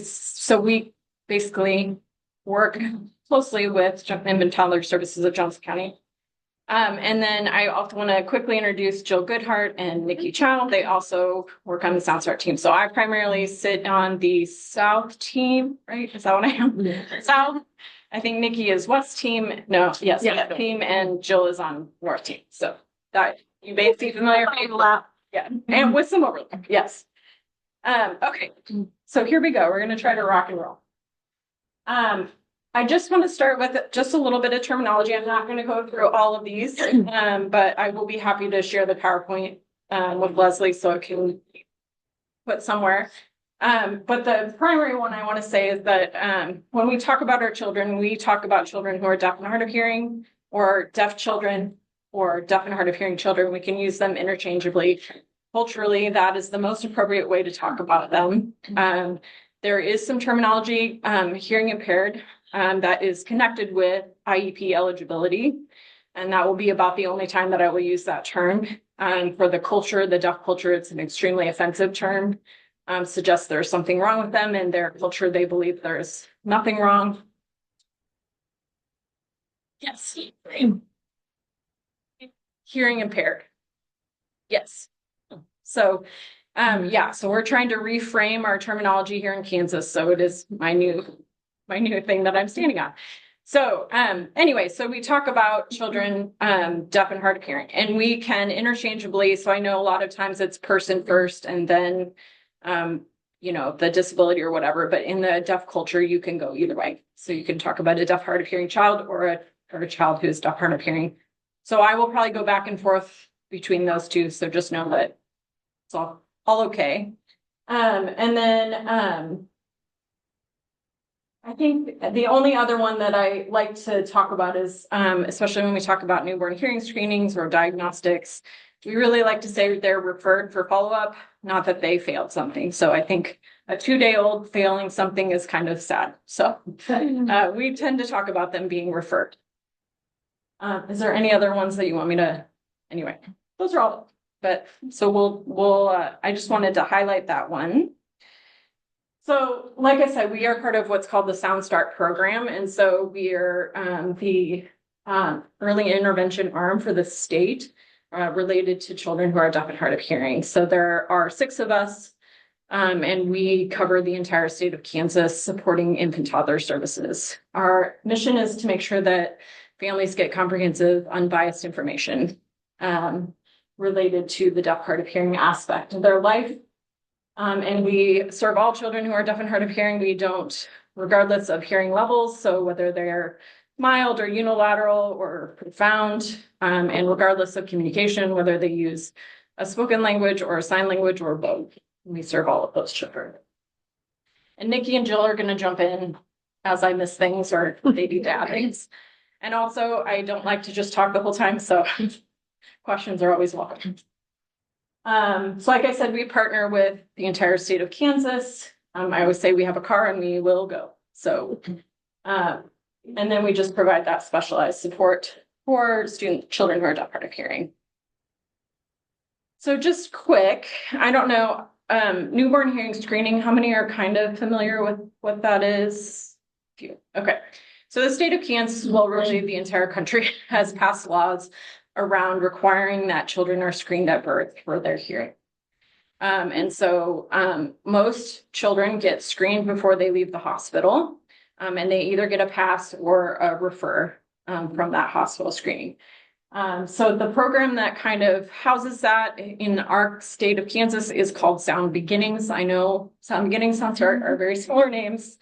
So we basically work closely with infant and toddler services of Johnson County. And then I also want to quickly introduce Jill Goodhart and Nikki Chow. They also work on the Sound Start team. So I primarily sit on the South team, right? Is that what I am? Yeah. South. I think Nikki is West team. No, yes, yeah. West team, and Jill is on North team. So that you may be familiar. Yeah, and with some overlap. Yes. Okay. So here we go. We're going to try to rock and roll. I just want to start with just a little bit of terminology. I'm not going to go through all of these, but I will be happy to share the PowerPoint with Leslie so it can put somewhere. But the primary one I want to say is that when we talk about our children, we talk about children who are deaf and hard of hearing, or deaf children, or deaf and hard of hearing children. We can use them interchangeably. Culturally, that is the most appropriate way to talk about them. There is some terminology, hearing impaired, that is connected with IEP eligibility. And that will be about the only time that I will use that term. For the culture, the deaf culture, it's an extremely offensive term. Suggests there's something wrong with them. In their culture, they believe there's nothing wrong. Yes. Hearing impaired. Yes. So so we're trying to reframe our terminology here in Kansas. So it is my new thing that I'm standing on. So anyway, so we talk about children deaf and hard of hearing, and we can interchangeably. So I know a lot of times it's person first and then the disability or whatever, but in the deaf culture, you can go either way. So you can talk about a deaf hard of hearing child or a child who's deaf hard of hearing. So I will probably go back and forth between those two. So just know that it's all okay. And then I think the only other one that I like to talk about is, especially when we talk about newborn hearing screenings or diagnostics, we really like to say they're referred for follow-up, not that they failed something. So I think a 2-day-old failing something is kind of sad. So we tend to talk about them being referred. Is there any other ones that you want me to? Anyway, those are all. But so we'll I just wanted to highlight that one. So like I said, we are part of what's called the Sound Start program. And so we are the early intervention arm for the state related to children who are deaf and hard of hearing. So there are 6 of us, and we cover the entire state of Kansas supporting infant toddler services. Our mission is to make sure that families get comprehensive, unbiased information related to the deaf hard of hearing aspect of their life. And we serve all children who are deaf and hard of hearing. We don't, regardless of hearing levels, so whether they're mild or unilateral or profound, and regardless of communication, whether they use a spoken language or a sign language or both, we serve all of those children. And Nikki and Jill are going to jump in as I miss things or they do to add things. And also, I don't like to just talk the whole time, so questions are always welcome. So like I said, we partner with the entire state of Kansas. I always say we have a car and we will go. So, and then we just provide that specialized support for children who are deaf hard of hearing. So just quick, I don't know, newborn hearing screening, how many are kind of familiar with what that is? Okay. So the state of Kansas, well, really the entire country has passed laws around requiring that children are screened at birth for their hearing. And so most children get screened before they leave the hospital, and they either get a pass or a refer from that hospital screening. So the program that kind of houses that in our state of Kansas is called Sound Beginnings. I know Sound Beginnings, Sound Start are very similar names.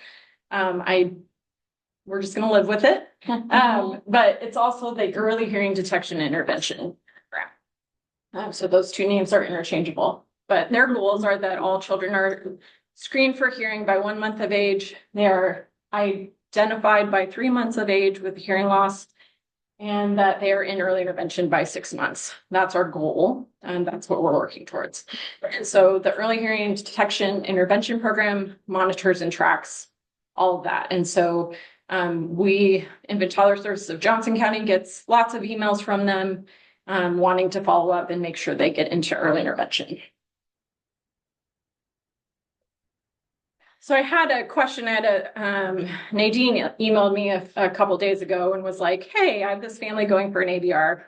We're just going to live with it. But it's also the Early Hearing Detection Intervention program. So those two names are interchangeable. But their goals are that all children are screened for hearing by 1 month of age. They are identified by 3 months of age with hearing loss, and that they are in early intervention by 6 months. That's our goal, and that's what we're working towards. And so the Early Hearing Detection Intervention program monitors and tracks all of that. And so Infant Toddler Services of Johnson County gets lots of emails from them wanting to follow up and make sure they get into early intervention. So I had a question. Nadine emailed me a couple days ago and was like, hey, I have this family going for an ABR.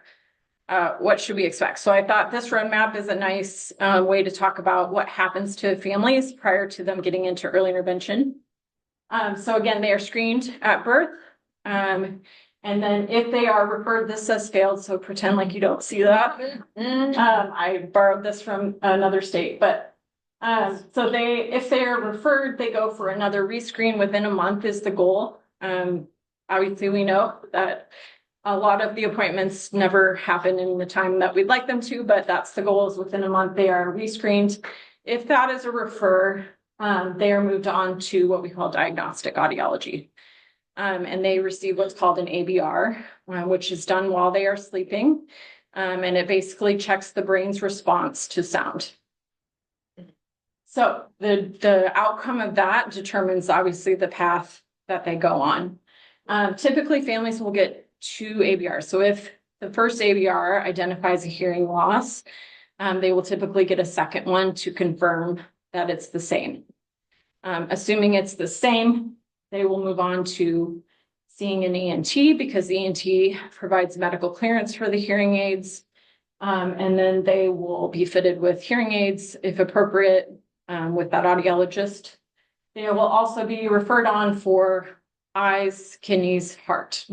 What should we expect? So I thought this roadmap is a nice way to talk about what happens to families prior to them getting into early intervention. So again, they are screened at birth. And then if they are referred, this says failed, so pretend like you don't see that. I borrowed this from another state, but so if they are referred, they go for another rescreen within a month is the goal. Obviously, we know that a lot of the appointments never happen in the time that we'd like them to, but that's the goal, is within a month they are rescreened. If that is a refer, they are moved on to what we call diagnostic audiology. And they receive what's called an ABR, which is done while they are sleeping. And it basically checks the brain's response to sound. So the outcome of that determines obviously the path that they go on. Typically families will get 2 ABRs. So if the first ABR identifies a hearing loss, they will typically get a second one to confirm that it's the same. Assuming it's the same, they will move on to seeing an ENT, because the ENT provides medical clearance for the hearing aids. And then they will be fitted with hearing aids if appropriate, with that audiologist. They will also be referred on for eyes, kidneys, heart,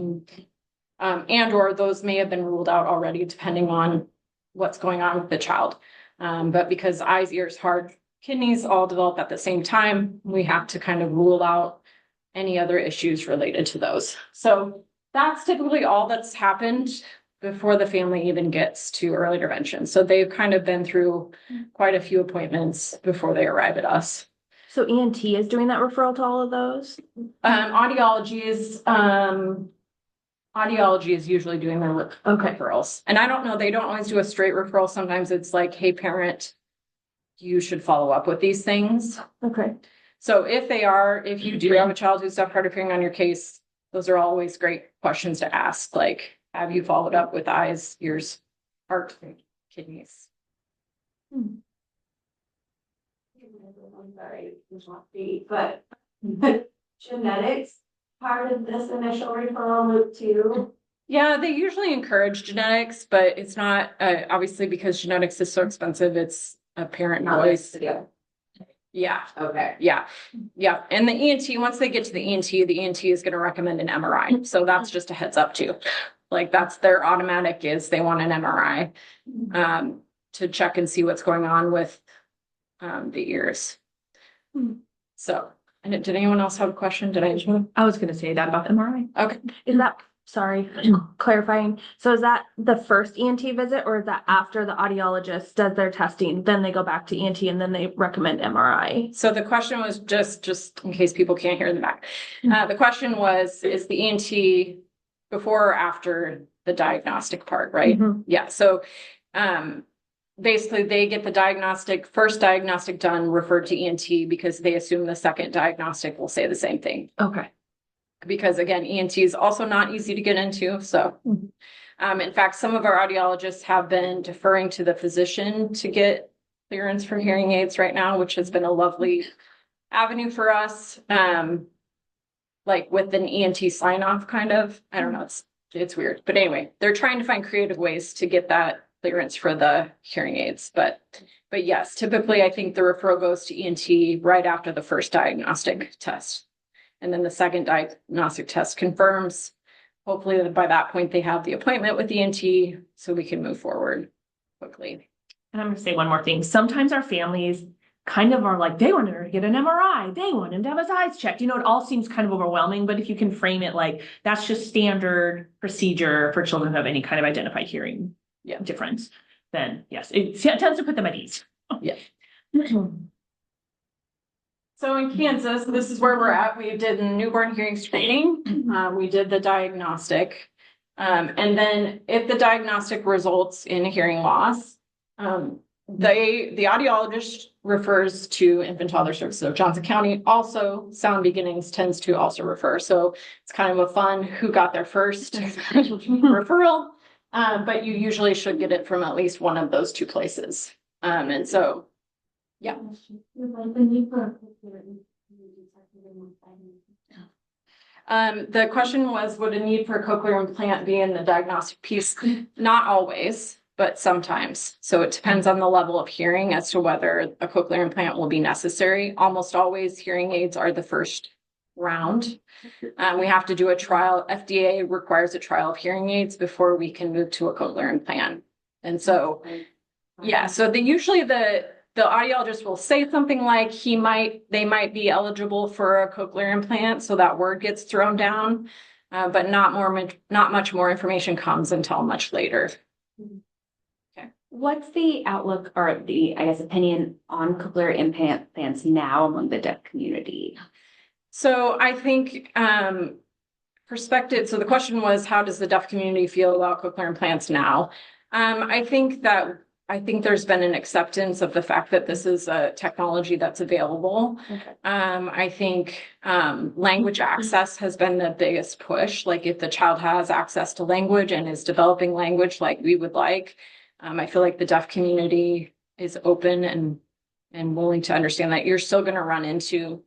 and or those may have been ruled out already depending on what's going on with the child. But because eyes, ears, heart, kidneys all develop at the same time, we have to kind of rule out any other issues related to those. So that's typically all that's happened before the family even gets to early intervention. So they've kind of been through quite a few appointments before they arrive at us. So ENT is doing that referral to all of those? Audiology is usually doing their referrals. And I don't know, they don't always do a straight referral. Sometimes it's like, hey, parent, you should follow up with these things. Okay. So if you do have a child who's deaf, hard of hearing on your case, those are always great questions to ask. Like, have you followed up with eyes, ears, heart, kidneys? But genetics part of this initial referral loop too? Yeah, they usually encourage genetics, but it's not, obviously, because genetics is so expensive, it's a parent choice. Yeah. Okay. Yeah. And the ENT, once they get to the ENT is going to recommend an MRI. So that's just a heads up too. Like, that's their automatic, is they want an MRI to check and see what's going on with the ears. So, and did anyone else have a question? I was going to say that about MRI. Okay. Is that, sorry, clarifying. So is that the first ENT visit, or is that after the audiologist does their testing, then they go back to ENT and then they recommend MRI? So the question was just in case people can't hear in the back. The question was, is the ENT before or after the diagnostic part, right? Mm-hmm. Yeah. So basically they get the first diagnostic done, referred to ENT, because they assume the second diagnostic will say the same thing. Okay. Because again, ENT is also not easy to get into. So in fact, some of our audiologists have been deferring to the physician to get clearance for hearing aids right now, which has been a lovely avenue for us. Like with an ENT sign off kind of, I don't know, it's weird, but anyway, they're trying to find creative ways to get that clearance for the hearing aids. But yes, typically I think the referral goes to ENT right after the first diagnostic test. And then the second diagnostic test confirms. Hopefully by that point they have the appointment with ENT so we can move forward quickly. And I'm going to say one more thing. Sometimes our families kind of are like, they want to get an MRI. They want him to have his eyes checked. You know, it all seems kind of overwhelming, but if you can frame it like that's just standard procedure for children who have any kind of identified hearing difference, then yes, it tends to put them at ease. Yeah. So in Kansas, this is where we're at. We did a newborn hearing screening. We did the diagnostic. And then if the diagnostic results in hearing loss, the audiologist refers to infant toddler services of Johnson County. Also, Sound Beginnings tends to also refer. So it's kind of a fun who got there first referral. But you usually should get it from at least one of those two places. And so, yeah. The question was, would a need for a cochlear implant be in the diagnostic piece? Not always, but sometimes. So it depends on the level of hearing as to whether a cochlear implant will be necessary. Almost always hearing aids are the first round. We have to do a trial. FDA requires a trial of hearing aids before we can move to a cochlear implant. And so, yeah, so usually the audiologist will say something like they might be eligible for a cochlear implant, so that word gets thrown down, but not much more information comes until much later. Okay. What's the outlook or the, I guess, opinion on cochlear implants now among the deaf community? So I think perspective. So the question was, how does the deaf community feel about cochlear implants now? I think there's been an acceptance of the fact that this is a technology that's available. Okay. I think language access has been the biggest push. Like if the child has access to language and is developing language like we would like, I feel like the deaf community is open and willing to understand that you're still going to run into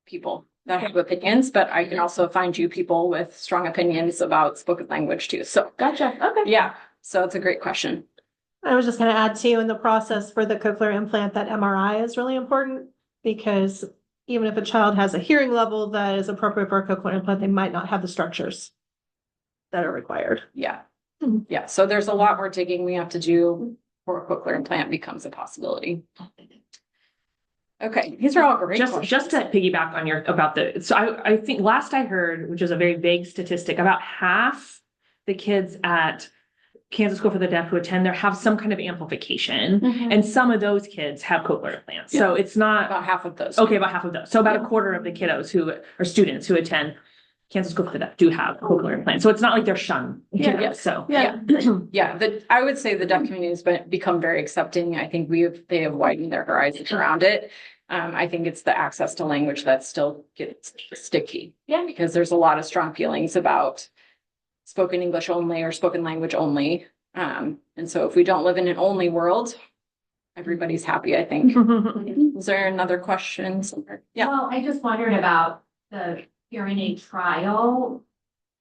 people that have opinions, but I can also find you people with strong opinions about spoken language too. So Gotcha. Okay. yeah, so it's a great question. I was just going to add to you in the process for the cochlear implant that MRI is really important because even if a child has a hearing level that is appropriate for a cochlear implant, they might not have the structures that are required. Yeah. Yeah. So there's a lot more digging we have to do before a cochlear implant becomes a possibility. Okay, these are all great questions. Just to piggyback on so I think last I heard, which is a very vague statistic, about half the kids at Kansas School for the Deaf who attend there have some kind of amplification, and some of those kids have cochlear implants. So it's not about half of those. Okay, about half of those. So about a quarter of the kiddos who are students who attend Kansas School for the Deaf do have cochlear implants. So it's not like they're shunned. Yeah. So Yeah. I would say the deaf community has become very accepting. I think they have widened their horizons around it. I think it's the access to language that still gets sticky. Yeah. Because there's a lot of strong feelings about spoken English only or spoken language only. And so if we don't live in an only world, everybody's happy, I think. Is there another question? Yeah. Well, I just wondered about the hearing aid trial.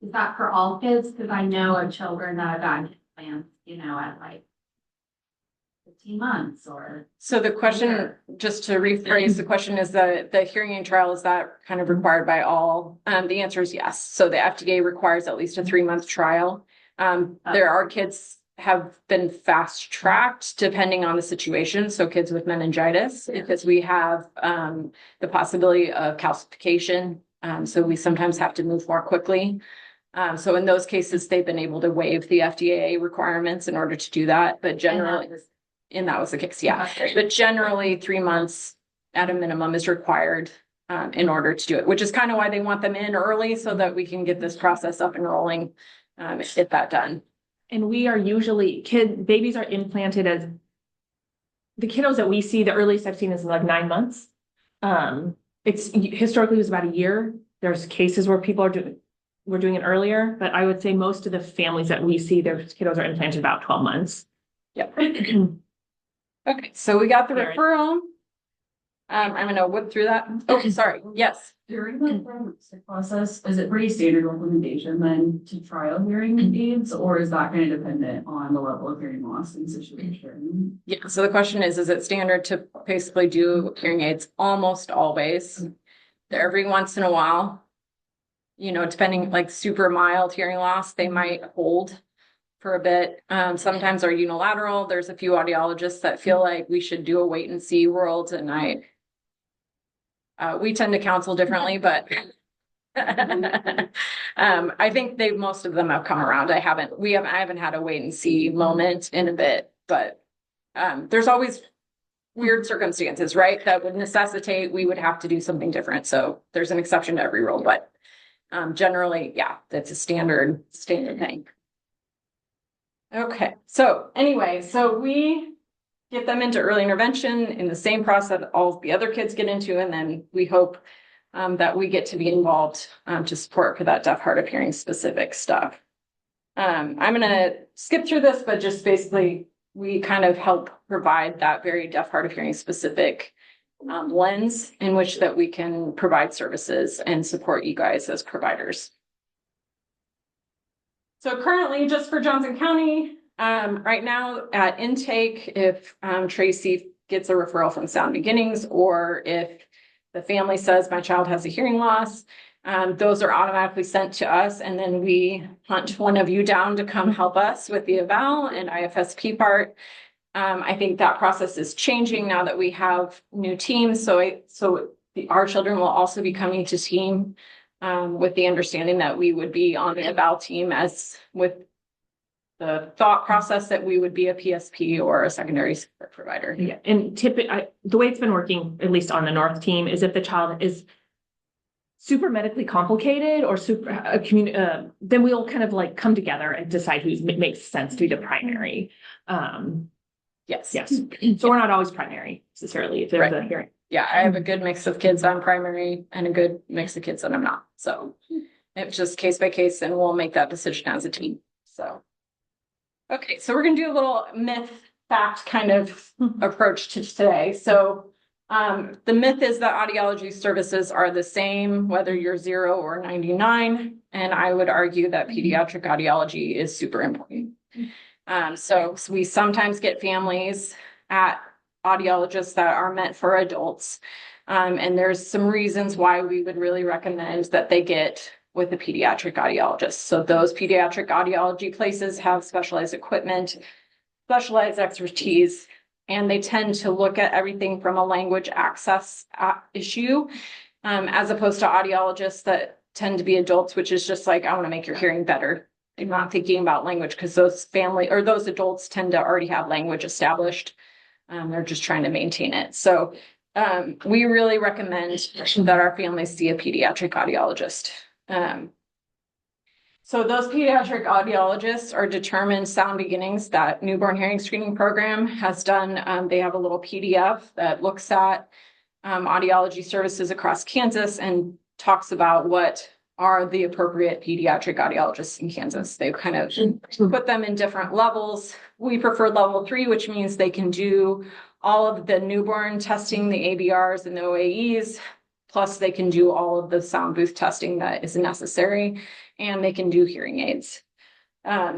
Is that for all kids? Because I know of children that have gotten implants, at like 15 months or. So the question, just to rephrase, the question is the hearing aid trial, is that kind of required by all? The answer is yes. So the FDA requires at least a 3-month trial. There are kids have been fast tracked depending on the situation. So kids with meningitis, because we have the possibility of calcification. So we sometimes have to move more quickly. So in those cases, they've been able to waive the FDA requirements in order to do that. But generally, and that was the case, yeah. But generally, 3 months at a minimum is required in order to do it, which is kind of why they want them in early so that we can get this process up and rolling, get that done. And we are usually babies are implanted as the kiddos that we see. The earliest I've seen is like 9 months. It's historically it was about a year. There's cases where we're doing it earlier, but I would say most of the families that we see, their kiddos are implanted about 12 months. Yep. Okay, so we got the referral. I'm gonna whip through that. Oh, sorry. Yes. During the diagnostic process, is it pretty standard recommendation then to trial hearing aids, or is that kind of dependent on the level of hearing loss and situation? Yeah. So the question is it standard to basically do hearing aids? Almost always. Every once in a while, depending, like super mild hearing loss, they might hold for a bit. Sometimes are unilateral. There's a few audiologists that feel like we should do a wait and see world, and we tend to counsel differently, but I think most of them have come around. I haven't had a wait and see moment in a bit, but there's always weird circumstances, right? That would necessitate we would have to do something different. So there's an exception to every rule, but generally, yeah, that's a standard thing. Okay. So anyway, so we get them into early intervention in the same process that all the other kids get into. And then we hope that we get to be involved to support for that deaf, hard of hearing specific stuff. I'm going to skip through this, but just basically we kind of help provide that very deaf, hard of hearing specific lens in which that we can provide services and support you guys as providers. So currently, just for Johnson County, right now at intake, if Tracy gets a referral from Sound Beginnings, or if the family says my child has a hearing loss, those are automatically sent to us, and then we hunt one of you down to come help us with the eval and IFSP part. I think that process is changing now that we have new teams. So our children will also be coming to team with the understanding that we would be on the eval team, as with the thought process that we would be a PSP or a secondary support provider. Yeah, and the way it's been working, at least on the North team, is if the child is super medically complicated or then we'll kind of like come together and decide who makes sense to be the primary. Yes. So we're not always primary necessarily if there's a hearing. Yeah, I have a good mix of kids on primary and a good mix of kids that I'm not. So it's just case by case, and we'll make that decision as a team. So, okay, so we're going to do a little myth fact kind of approach to today. So the myth is that audiology services are the same, whether you're 0 or 99. And I would argue that pediatric audiology is super important. So we sometimes get families at audiologists that are meant for adults. And there's some reasons why we would really recommend that they get with a pediatric audiologist. So those pediatric audiology places have specialized equipment, specialized expertise, and they tend to look at everything from a language access issue, as opposed to audiologists that tend to be adults, which is just like, I want to make your hearing better. They're not thinking about language, because those adults tend to already have language established. They're just trying to maintain it. So we really recommend that our families see a pediatric audiologist. So those pediatric audiologists are determined. Sound Beginnings, that newborn hearing screening program, has done. They have a little PDF that looks at audiology services across Kansas and talks about what are the appropriate pediatric audiologists in Kansas. They've kind of put them in different levels. We prefer level 3, which means they can do all of the newborn testing, the ABRs and the OAEs, plus they can do all of the sound booth testing that is necessary, and they can do hearing aids.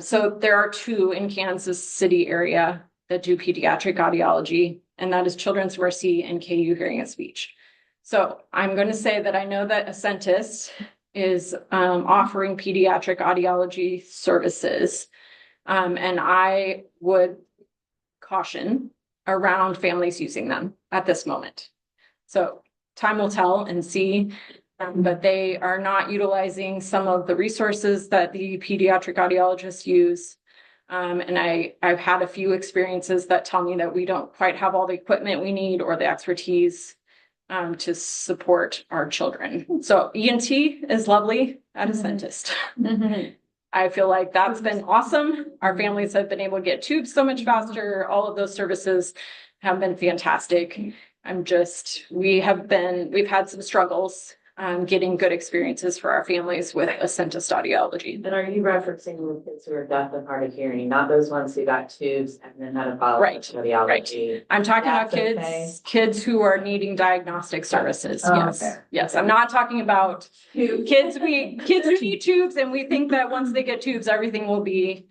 So there are 2 in Kansas City area that do pediatric audiology, and that is Children's Mercy and KU Hearing and Speech. So I'm going to say that I know that Ascentus is offering pediatric audiology services. And I would caution around families using them at this moment. So time will tell and see, but they are not utilizing some of the resources that the pediatric audiologists use. And I've had a few experiences that tell me that we don't quite have all the equipment we need or the expertise to support our children. So ENT is lovely at Ascentus. I feel like that's been awesome. Our families have been able to get tubes so much faster. All of those services have been fantastic. We've had some struggles getting good experiences for our families with Ascentus audiology. And are you referencing the kids who are deaf and hard of hearing, not those ones who got tubes and then had a follow-up Right, audiology? I'm talking about That's kids who are needing diagnostic services. Oh, Yes. okay. Yes. I'm not talking about kids who need tubes, and we think that once they get tubes, everything will be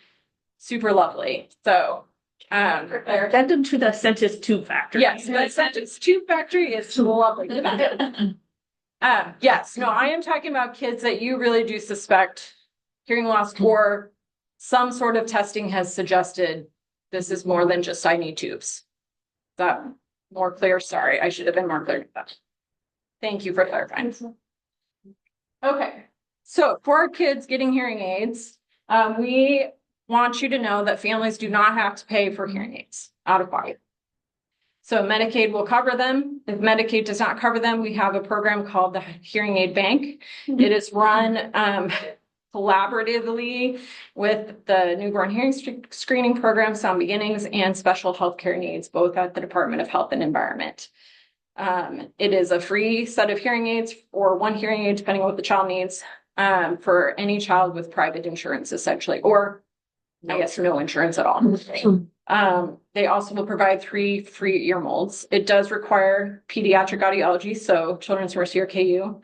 super lovely. So, Addendum to the Ascentus tube factory. yes, the Ascentus tube factory is lovely. Yes, no, I am talking about kids that you really do suspect hearing loss, or some sort of testing has suggested this is more than just I need tubes. Is that more clear? Sorry, I should have been more clear with that. Thank you for clarifying. Okay, so for our kids getting hearing aids, we want you to know that families do not have to pay for hearing aids out of pocket. So Medicaid will cover them. If Medicaid does not cover them, we have a program called the Hearing Aid Bank. It is run collaboratively with the Newborn Hearing Screening Program, Sound Beginnings, and Special Healthcare Needs, both at the Department of Health and Environment. It is a free set of hearing aids, or one hearing aid, depending on what the child needs, for any child with private insurance, essentially, or I guess no insurance at all. They also will provide 3 free ear molds. It does require pediatric audiology, so Children's Mercy or KU.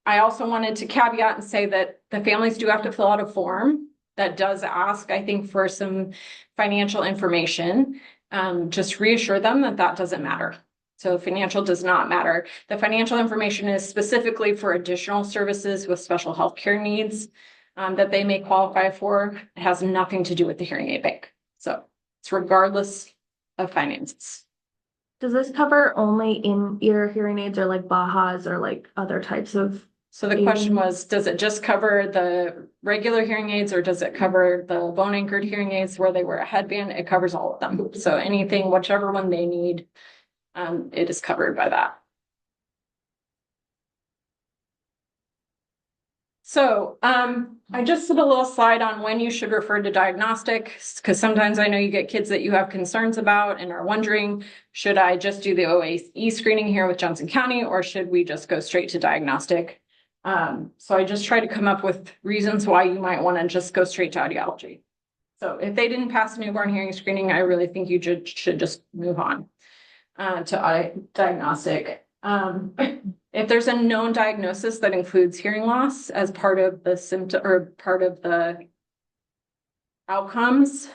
I also wanted to caveat and say that the families do have to fill out a form that does ask, I think, for some financial information. Just reassure them that that doesn't matter. So financial does not matter. The financial information is specifically for additional services with special healthcare needs that they may qualify for. It has nothing to do with the hearing aid bank. So it's regardless of finances. Does this cover only in-ear hearing aids or like Bajas or like other types of? So the question was, does it just cover the regular hearing aids or does it cover the bone anchored hearing aids where they wear a headband? It covers all of them. So anything, whichever one they need, it is covered by that. So I just did a little slide on when you should refer to diagnostic, because sometimes I know you get kids that you have concerns about and are wondering, should I just do the OAE screening here with Johnson County, or should we just go straight to diagnostic? So I just tried to come up with reasons why you might want to just go straight to audiology. So if they didn't pass the newborn hearing screening, I really think you should just move on to diagnostic. If there's a known diagnosis that includes hearing loss as part of the symptom or part of the outcomes,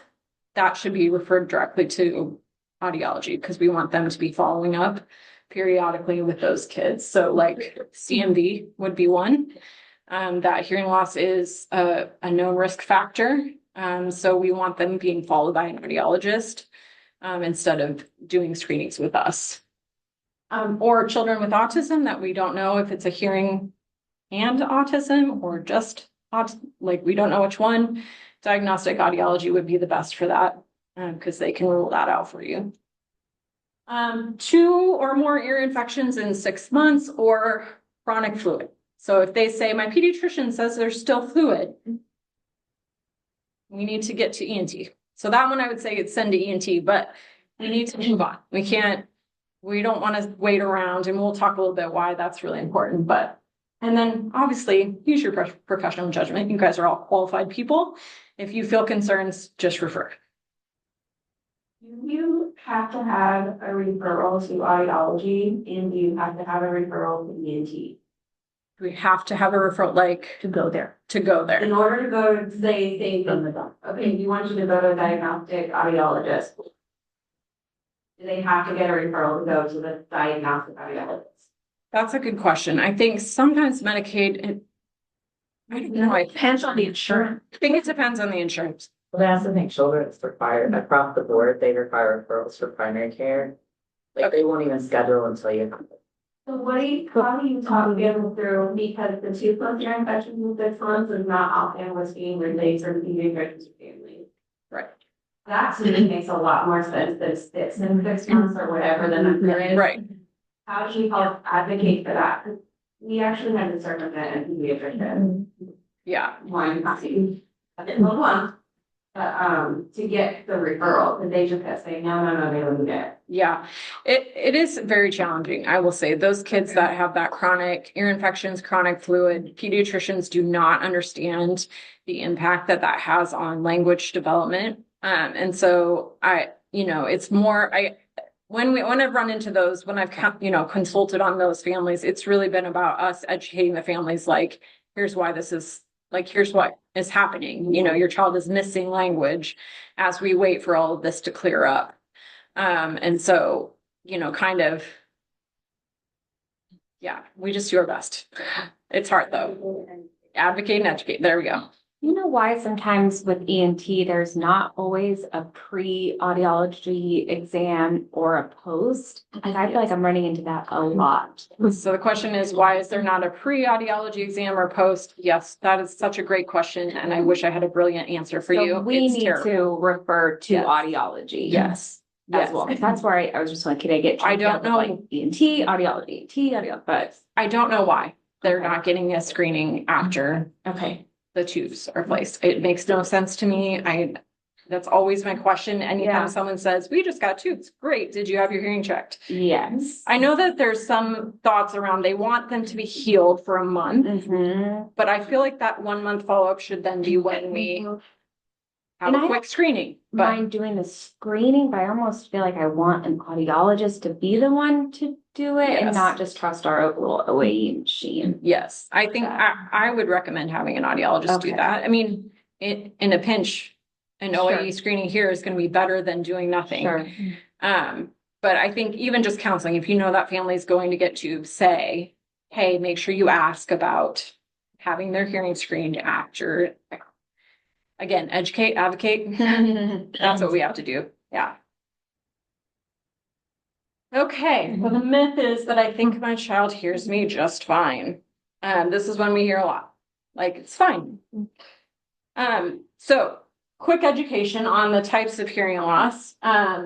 that should be referred directly to audiology because we want them to be following up periodically with those kids. So like CMV would be one. That hearing loss is a known risk factor. So we want them being followed by an audiologist instead of doing screenings with us. Or children with autism that we don't know if it's a hearing and autism or just like we don't know which one. Diagnostic audiology would be the best for that because they can rule that out for you. 2 or more ear infections in 6 months or chronic fluid. So if they say my pediatrician says there's still fluid, we need to get to ENT. So that one I would say it's send to ENT, but we need to move on. We don't want to wait around, and we'll talk a little bit why that's really important. And then obviously use your professional judgment. You guys are all qualified people. If you feel concerns, just refer. Do you have to have a referral to audiology and do you have to have a referral to ENT? We have to have a referral, like To go there. In order to go to say, okay, we want you to go to a diagnostic audiologist. Do they have to get a referral to go to the diagnostic audiologist? That's a good question. I think sometimes Medicaid, I don't know. I Depends on the insurance. think it depends on the insurance. Well, that's the thing, children's required across the board, they require referrals for primary care. Like they won't even schedule until you have it. So how do you talk them through, because the 2+ year infections in 6 months is not often what's being relayed for the pediatrician's family. Right. That to me makes a lot more sense than it's in 6 months or whatever the number is. Right. How do you help advocate for that? 'Cause we actually had to circumvent a pediatrician. Yeah. One copy. I didn't know one. But to get the referral, and they just kept saying, no, they don't get it. Yeah, it is very challenging. I will say those kids that have that chronic ear infections, chronic fluid, pediatricians do not understand the impact that has on language development. And so it's more, when I've run into those, when I've, consulted on those families, it's really been about us educating the families, like, here's why this is, like, here's what is happening. Your child is missing language as we wait for all of this to clear up. And so, we just do our best. It's hard though. Advocate and educate. There we go. You know why sometimes with ENT, there's not always a pre-audiology exam or a post? And I feel like I'm running into that a lot. So the question is, why is there not a pre-audiology exam or post? Yes, that is such a great question. And I wish I had a brilliant answer for you. So we It's need terrible. to refer to Yes. audiology. Yes. As well. That's where I was just like, can I get? I don't know. Like ENT, audiology, but I don't know why they're not getting a screening after okay. the tubes are placed. It makes no sense to me. That's always my question. Yeah. Anytime someone says, we just got tubes, great, did you have your hearing checked? Yes. I know that there's some thoughts around, they want them to be healed for a month, Mhm. but I feel like that 1 month follow-up should then be when we have And a I quick screening, but Mind doing the screening, but I almost feel like I want an audiologist to be the one to do it and Yes. not just trust our little OAE machine. yes, I think I would recommend having an audiologist do Okay. that. I mean, in a pinch, an OAE screening here is gonna be better than doing nothing. Sure. But I think even just counseling, if you know that family's going to get tubes, say, hey, make sure you ask about having their hearing screened after. Again, educate, advocate. That's what we have to do. Yeah. Okay, so the myth is that I think my child hears me just fine. This is one we hear a lot. Like, it's fine. So quick education on the types of hearing loss.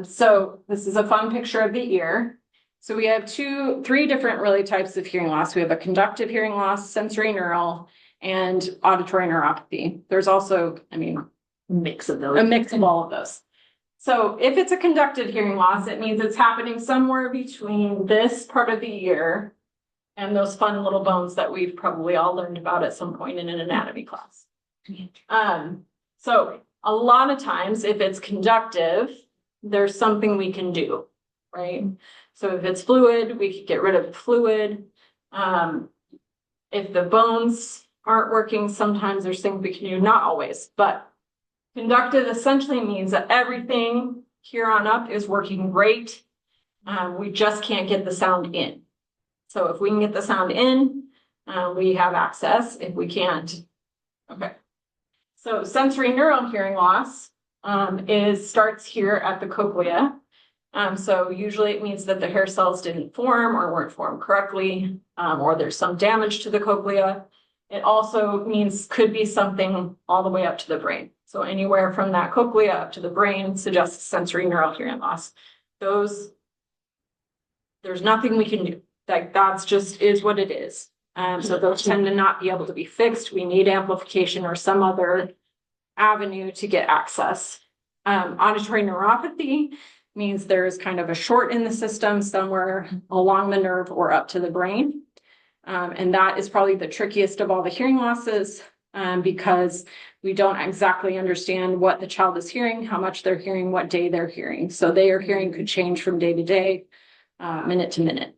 So this is a fun picture of the ear. So we have three different really types of hearing loss. We have a conductive hearing loss, sensory neural, and auditory neuropathy. There's also, I mean, Mix of a those. mix of all of those. So if it's a conductive hearing loss, it means it's happening somewhere between this part of the ear and those fun little bones that we've probably all learned about at some point in an anatomy class. So a lot of times if it's conductive, there's something we can do, right? So if it's fluid, we could get rid of the fluid. If the bones aren't working, sometimes there's things we can do, not always, but conductive essentially means that everything here on up is working great. We just can't get the sound in. So if we can get the sound in, we have access. If we can't, okay. So sensory neural hearing loss starts here at the cochlea. So usually it means that the hair cells didn't form or weren't formed correctly, or there's some damage to the cochlea. It also could be something all the way up to the brain. So anywhere from that cochlea up to the brain suggests sensory neural hearing loss. There's nothing we can do. Like that's just is what it is. So those tend to not be able to be fixed. We need amplification or some other avenue to get access. Auditory neuropathy means there's kind of a short in the system somewhere along the nerve or up to the brain. And that is probably the trickiest of all the hearing losses because we don't exactly understand what the child is hearing, how much they're hearing, what day they're hearing. So their hearing could change from day to day, minute to minute.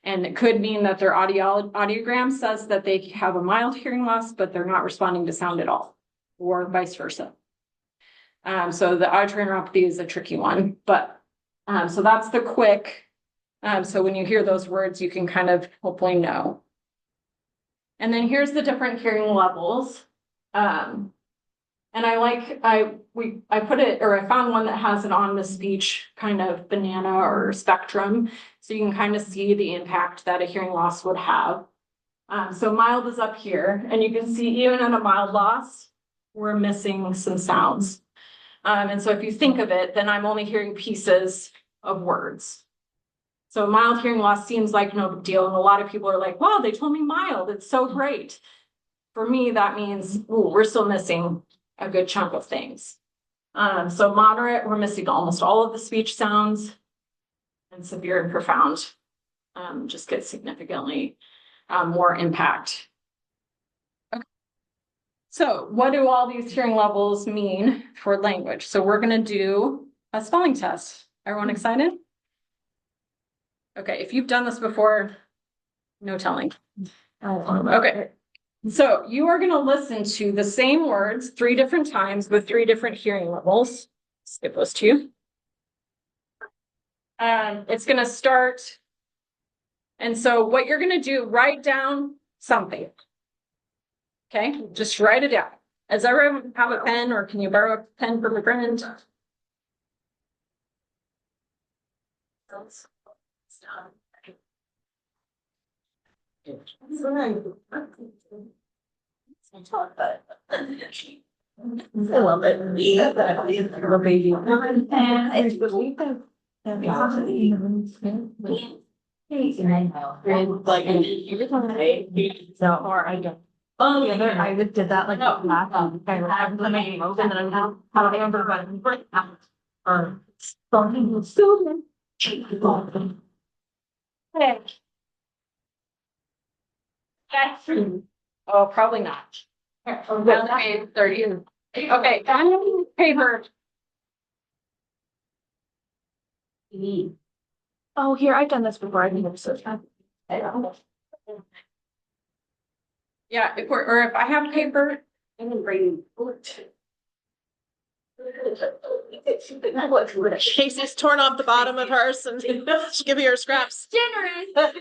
And it could mean that their audiogram says that they have a mild hearing loss, but they're not responding to sound at all, or vice versa. So the auditory neuropathy is a tricky one, but so that's the quick. So when you hear those words, you can kind of hopefully know. And then here's the different hearing levels. And I put it, or I found one that has it on the speech kind of banana or spectrum. So you can kind of see the impact that a hearing loss would have. So mild is up here, and you can see even in a mild loss, we're missing some sounds. And so if you think of it, then I'm only hearing pieces of words. So mild hearing loss seems like no big deal. And a lot of people are like, wow, they told me mild. It's so great. For me, that means, ooh, we're still missing a good chunk of things. So moderate, we're missing almost all of the speech sounds. And severe and profound just get significantly more impact. Okay. So what do all these hearing levels mean for language? So we're going to do a spelling test. Everyone excited? Okay, if you've done this before, no telling. Okay, so you are going to listen to the same words 3 different times with 3 different hearing levels. Skip those 2. It's going to start. And so what you're going to do, write down something. Okay, just write it down. Does everyone have a pen, or can you borrow a pen from a friend? I love it. Little baby. Like every time I so or I don't. Oh, the other, I did that like last time. I have the main motion and I have a number of or something with student. Hey. That's true. Oh, probably not. I only paid 30. Okay, paper. Oh, here, I've done this before. I think I'm so. Yeah, if I have paper, I can bring. Casey's torn off the bottom of hers and she'll give you her scraps. Generous.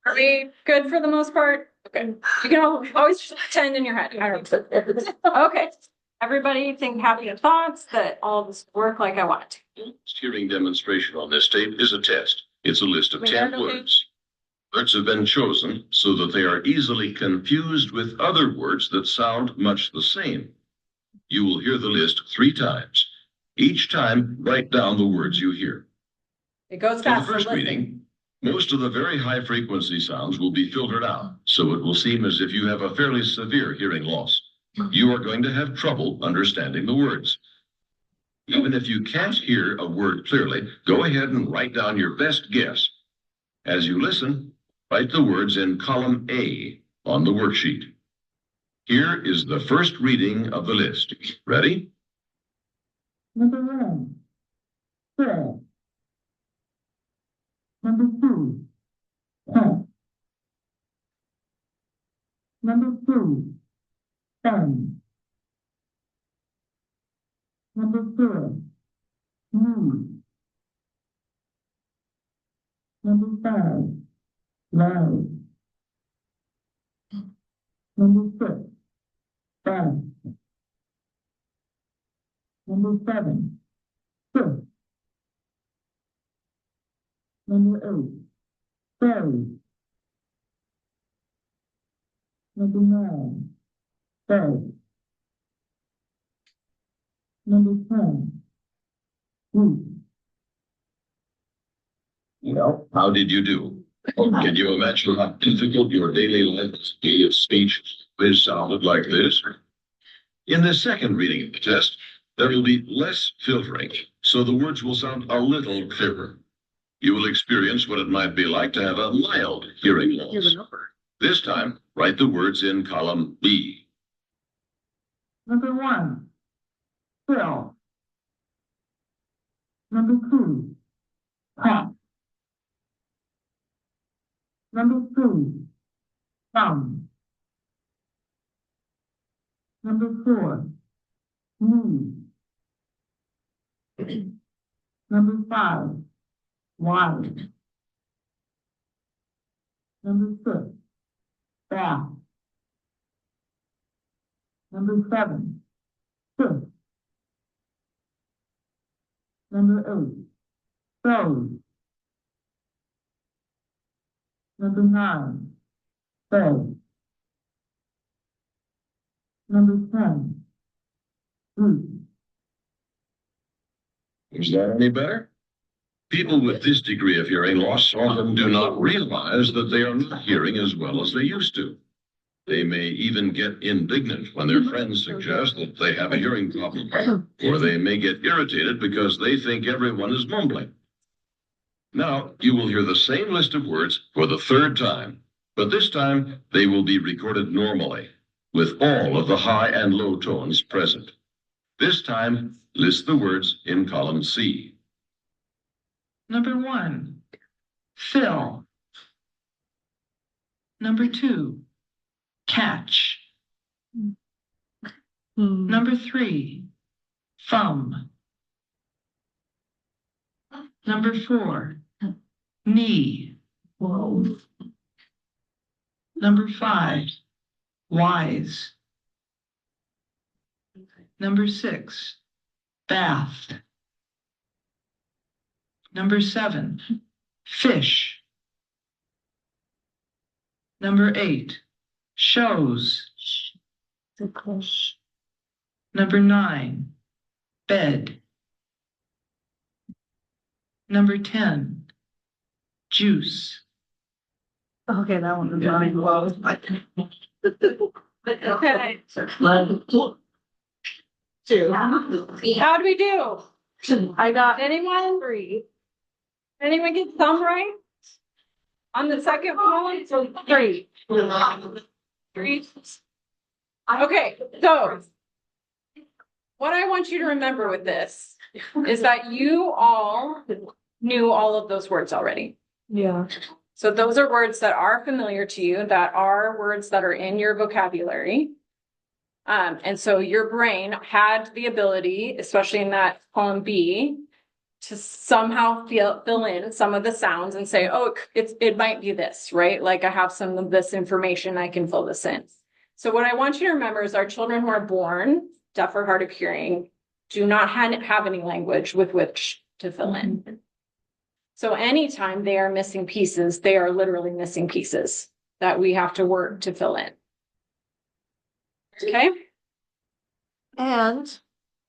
Are we good for the most part? Okay. You can always just pretend in your head. I don't know. Okay. Everybody think happy thoughts that all this work like I want it to. Hearing demonstration on this tape is a test. It's a list of We 10 learned, okay? words. Words have been chosen so that they are easily confused with other words that sound much the same. You will hear the list 3 times. Each time, write down the words you hear. It goes For fast. the first reading, most of the very high frequency sounds will be filtered out, so it will seem as if you have a fairly severe hearing loss. You are going to have trouble understanding the words. Even if you can't hear a word clearly, go ahead and write down your best guess. As you listen, write the words in column A on the worksheet. Here is the first reading of the list. Ready? Number 1, fill. Number 2, pump. Number 3, thumb. Number 4, move. Number 5, loud. Number 6, fast. Number 7, fifth. Number 8, fairy. Number 9, bed. Number 10, roof. Well, how did you do? Can you imagine how difficult your daily life of speech is sounded like this? In the second reading of the test, there will be less filtering, so the words will sound a little clearer. You will experience what it might be like to have a mild hearing loss. This time, write the words in column B. Number 1, fill. Number 2, pump. Number 3, thumb. Number 4, move. Number 5, wide. Number 6, back. Number 7, fifth. Number 8, third. Number 9, bed. Number 10, roof. Is that any better? People with this degree of hearing loss often do not realize that they are not hearing as well as they used to. They may even get indignant when their friends suggest that they have a hearing problem, or they may get irritated because they think everyone is mumbling. Now, you will hear the same list of words for the 3rd time, but this time they will be recorded normally, with all of the high and low tones present. This time, list the words in column C. Number 1, fill. Number 2, catch. Number 3, thumb. Number 4, knee. Whoa. Number 5, wise. Number 6, bath. Number 7, fish. Number 8, shows. Number 9, bed. Number 10, juice. Okay, that one is not even close. Okay. Two. How do we do? I got Anyone? 3. Anyone get some right? On the second one? 3. 3. Okay, so what I want you to remember with this is that you all knew all of those words already. Yeah. So those are words that are familiar to you, that are words that are in your vocabulary. And so your brain had the ability, especially in that column B, to somehow fill in some of the sounds and say, oh, it might be this, right? Like I have some of this information, I can fill this in. So what I want you to remember is our children who are born deaf or hard of hearing do not have any language with which to fill in. So anytime they are missing pieces, they are literally missing pieces that we have to work to fill in. Okay? And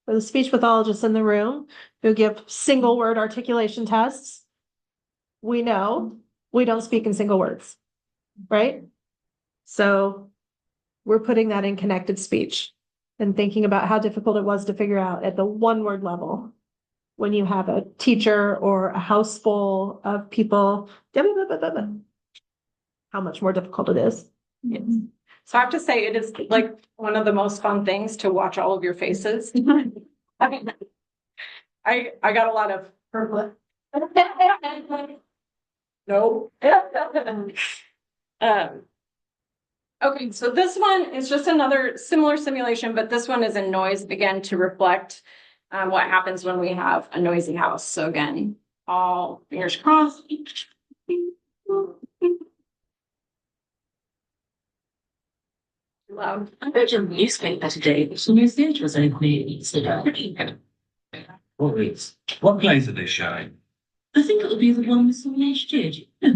for the speech pathologists in the room who give single word articulation tests, we know we don't speak in single words, right? So we're putting that in connected speech and thinking about how difficult it was to figure out at the one word level when you have a teacher or a house full of people, how much more difficult it is. Yes. So I have to say, it is like one of the most fun things to watch all of your faces. I mean, I got a lot of no. Okay, so this one is just another similar simulation, but this one is in noise, again, to reflect what happens when we have a noisy house. So again, all fingers crossed. Loud. I read a newspaper today that some new theatre was opening in Eastern. What plays are they showing? I think it'll be the one with some HD. Do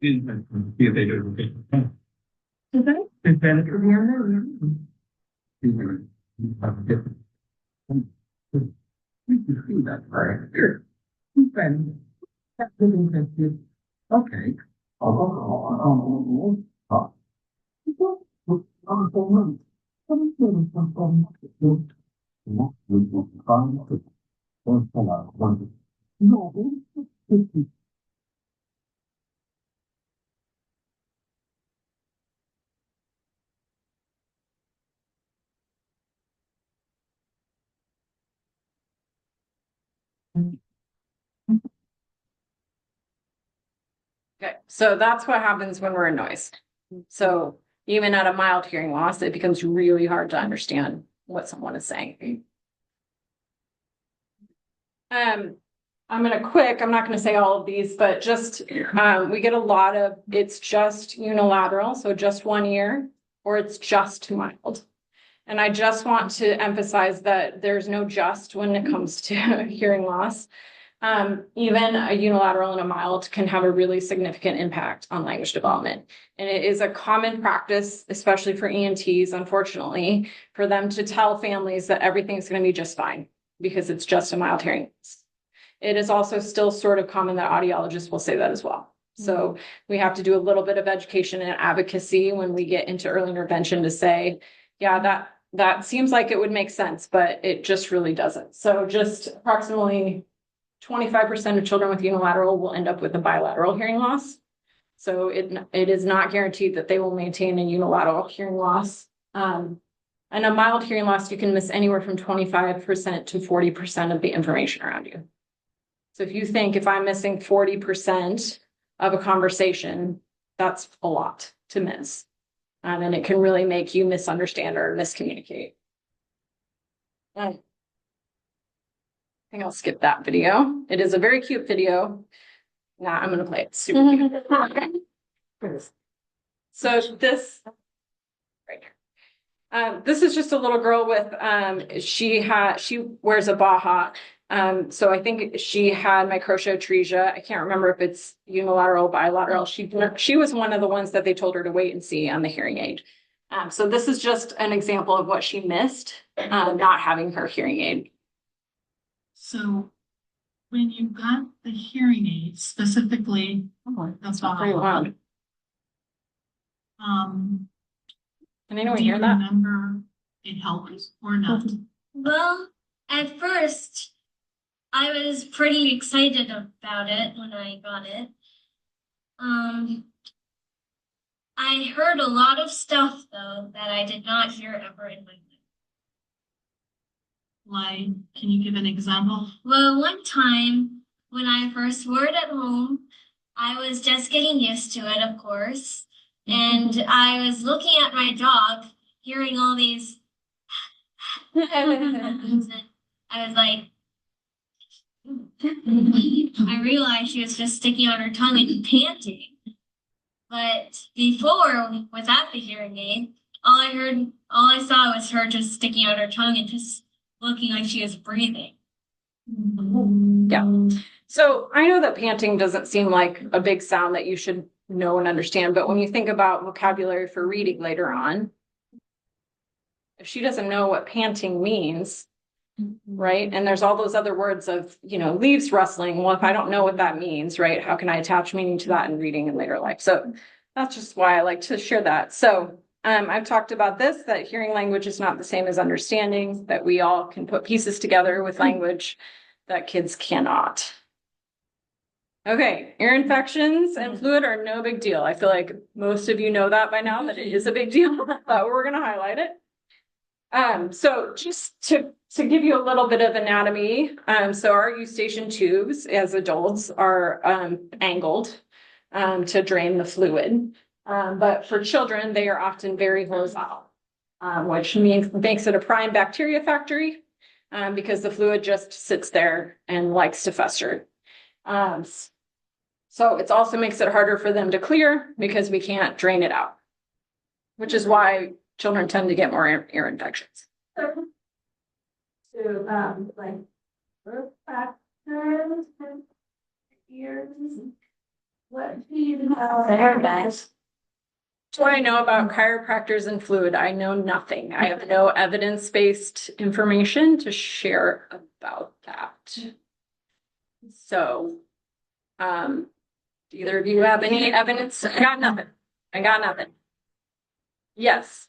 you remember? Okay. Okay, so that's what happens when we're in noise. So even at a mild hearing loss, it becomes really hard to understand what someone is saying. I'm not gonna say all of these, but just, we get a lot of, it's just unilateral, so just one ear, or it's just too mild. And I just want to emphasize that there's no just when it comes to hearing loss. Even a unilateral and a mild can have a really significant impact on language development. And it is a common practice, especially for ENTs, unfortunately, for them to tell families that everything's going to be just fine because it's just a mild hearing loss. It is also still sort of common that audiologists will say that as well. So we have to do a little bit of education and advocacy when we get into early intervention to say, yeah, that seems like it would make sense, but it just really doesn't. So just approximately 25% of children with unilateral will end up with a bilateral hearing loss. So it is not guaranteed that they will maintain a unilateral hearing loss. And a mild hearing loss, you can miss anywhere from 25% to 40% of the information around you. So if you think if I'm missing 40% of a conversation, that's a lot to miss. And it can really make you misunderstand or miscommunicate. I think I'll skip that video. It is a very cute video. Nah, I'm gonna play it. Super cute. So this right here. This is just a little girl with she wears a Baha. So I think she had microcephalopatia. I can't remember if it's unilateral, bilateral. She was one of the ones that they told her to wait and see on the hearing aid. So this is just an example of what she missed, not having her hearing aid. So when you got the hearing aids, specifically the Very loud. um, Can anyone do you hear that? remember it helped or not? Well, at first, I was pretty excited about it when I got it. I heard a lot of stuff though that I did not hear ever in my life. Like, can you give an example? Well, one time when I first wore it at home, I was just getting used to it, of course. And I was looking at my dog, hearing all these. I was like, I realized she was just sticking out her tongue and panting. But before, without the hearing aid, all I saw was her just sticking out her tongue and just looking like she was breathing. Yeah. So I know that panting doesn't seem like a big sound that you should know and understand, but when you think about vocabulary for reading later on, if she doesn't know what panting means, right? And there's all those other words of, leaves rustling. Well, if I don't know what that means, right? How can I attach meaning to that in reading in later life? So that's just why I like to share that. So I've talked about this, that hearing language is not the same as understanding, that we all can put pieces together with language that kids cannot. Okay, ear infections and fluid are no big deal. I feel like most of you know that by now, that it is a big deal, but we're gonna highlight it. So just to give you a little bit of anatomy, so our eustachian tubes as adults are angled to drain the fluid. But for children, they are often very horizontal, which makes it a prime bacteria factory because the fluid just sits there and likes to fester. So it also makes it harder for them to clear because we can't drain it out, which is why children tend to get more ear infections. So, like, growth factors and ears. What do you know? There, guys. What I know about chiropractors and fluid, I know nothing. I have no evidence-based information to share about that. So, do either of you have any evidence? I got nothing. Yes.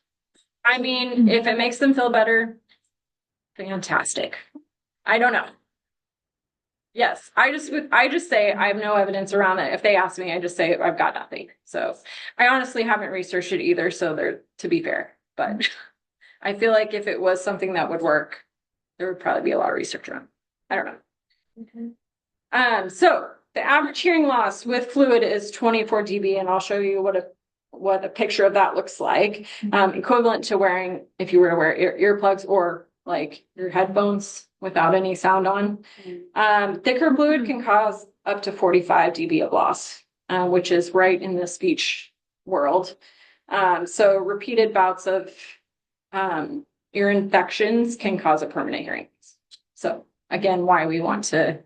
I mean, if it makes them feel better, fantastic. I don't know. Yes, I just say I have no evidence around it. If they ask me, I just say I've got nothing. So I honestly haven't researched it either. So to be fair, but I feel like if it was something that would work, there would probably be a lot of research around. I don't know. So the average hearing loss with fluid is 24 dB, and I'll show you what a picture of that looks like. Equivalent to if you were to wear earplugs or like your headphones without any sound on. Thicker fluid can cause up to 45 dB of loss, which is right in the speech world. So repeated bouts of ear infections can cause a permanent hearing loss. So again, why we want to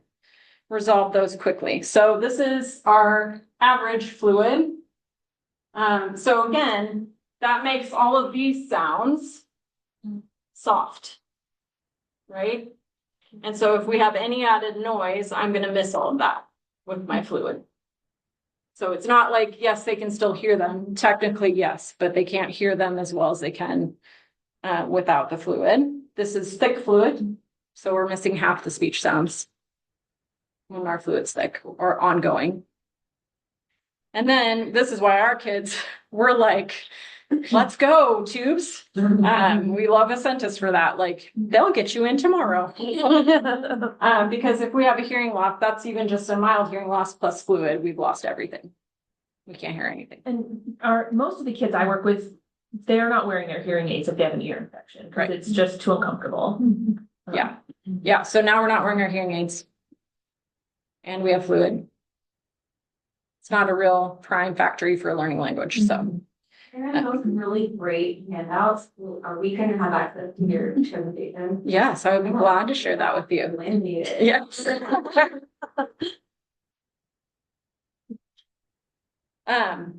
resolve those quickly. So this is our average fluid. So again, that makes all of these sounds soft, right? And so if we have any added noise, I'm going to miss all of that with my fluid. So it's not like, yes, they can still hear them. Technically, yes, but they can't hear them as well as they can without the fluid. This is thick fluid. So we're missing half the speech sounds when our fluid's thick or ongoing. And then this is why our kids were like, let's go, tubes. We love Acentus for that. Like, they'll get you in tomorrow. Because if we have a hearing loss, that's even just a mild hearing loss plus fluid. We've lost everything. We can't hear anything. And most of the kids I work with, they're not wearing their hearing aids if they have an ear infection because it's just too uncomfortable. Yeah. Yeah. So now we're not wearing our hearing aids. And we have fluid. It's not a real prime factory for learning language. So. And then those really great handouts. Are we going to have access to your presentation? Yes, I would be glad to share that with you. Yes.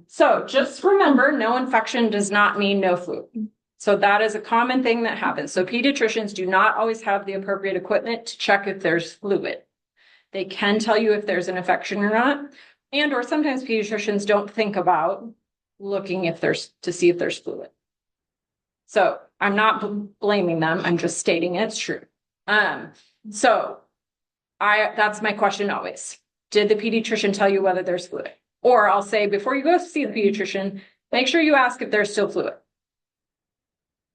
So just remember, no infection does not mean no fluid. So that is a common thing that happens. So pediatricians do not always have the appropriate equipment to check if there's fluid. They can tell you if there's an infection or not, and or sometimes pediatricians don't think about looking if there's to see if there's fluid. So I'm not blaming them. I'm just stating it's true. So that's my question always. Did the pediatrician tell you whether there's fluid? Or I'll say, before you go see the pediatrician, make sure you ask if there's still fluid.